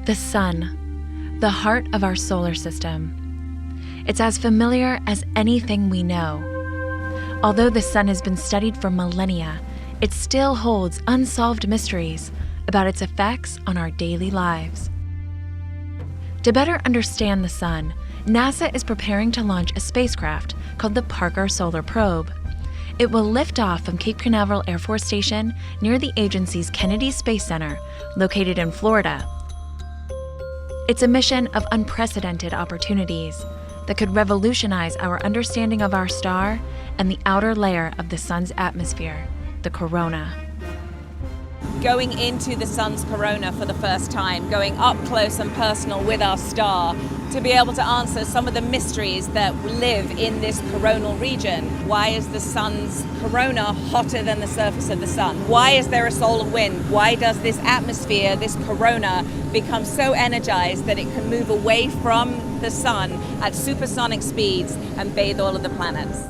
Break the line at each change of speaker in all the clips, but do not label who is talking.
The sun, the heart of our solar system. It's as familiar as anything we know. Although the sun has been studied for millennia, it still holds unsolved mysteries about its effects on our daily lives. To better understand the sun, NASA is preparing to launch a spacecraft called the Parker Solar Probe. It will lift off from Cape Canaveral Air Force Station near the agency's Kennedy Space Center, located in Florida. It's a mission of unprecedented opportunities that could revolutionize our understanding of our star and the outer layer of the sun's atmosphere, the corona.
Going into the sun's corona for the first time, going up close and personal with our star, to be able to answer some of the mysteries that live in this coronal region. Why is the sun's corona hotter than the surface of the sun? Why is there a solar wind? Why does this atmosphere, this corona, become so energized that it can move away from the sun at supersonic speeds and bathe all of the planets?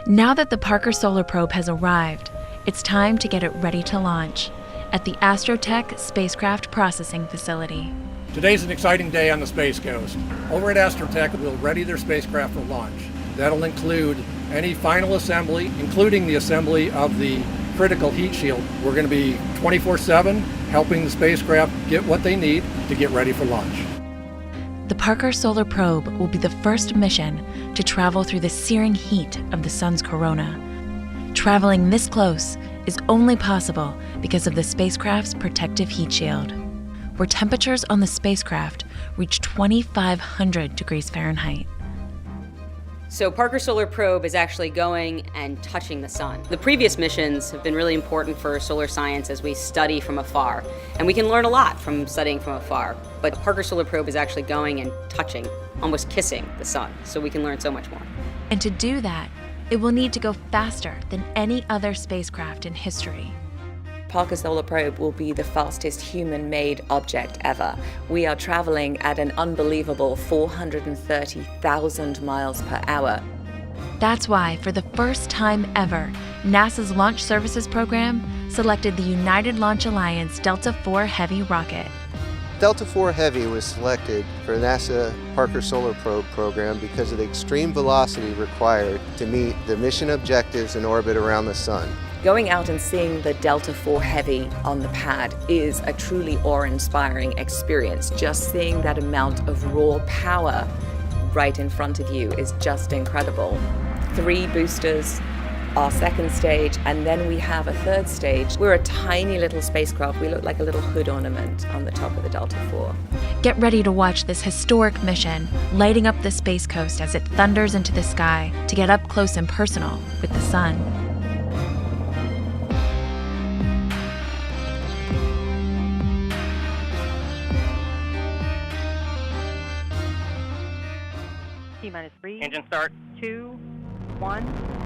Now that the Parker Solar Probe has arrived, it's time to get it ready to launch at the Astrotech Spacecraft Processing Facility.
Today's an exciting day on the Space Coast. Over at Astrotech, we'll ready their spacecraft for launch. That'll include any final assembly, including the assembly of the critical heat shield. We're going to be 24/7 helping the spacecraft get what they need to get ready for launch.
The Parker Solar Probe will be the first mission to travel through the searing heat of the sun's corona. Traveling this close is only possible because of the spacecraft's protective heat shield, where temperatures on the spacecraft reach 2,500 degrees Fahrenheit.
So Parker Solar Probe is actually going and touching the sun. The previous missions have been really important for solar science as we study from afar. And we can learn a lot from studying from afar. But Parker Solar Probe is actually going and touching, almost kissing the sun. So we can learn so much more.
And to do that, it will need to go faster than any other spacecraft in history.
Parker Solar Probe will be the fastest human-made object ever. We are traveling at an unbelievable 430,000 miles per hour.
That's why, for the first time ever, NASA's Launch Services Program selected the United Launch Alliance Delta IV Heavy rocket.
Delta IV Heavy was selected for NASA Parker Solar Probe program because of the extreme velocity required to meet the mission objectives in orbit around the sun.
Going out and seeing the Delta IV Heavy on the pad is a truly awe-inspiring experience. Just seeing that amount of raw power right in front of you is just incredible. 3 boosters, our second stage, and then we have a third stage. We're a tiny little spacecraft. We look like a little hood ornament on the top of the Delta IV.
Get ready to watch this historic mission lighting up the Space Coast as it thunders into the sky to get up close and personal with the sun.
T-minus 3.
Engine start.
2, 1.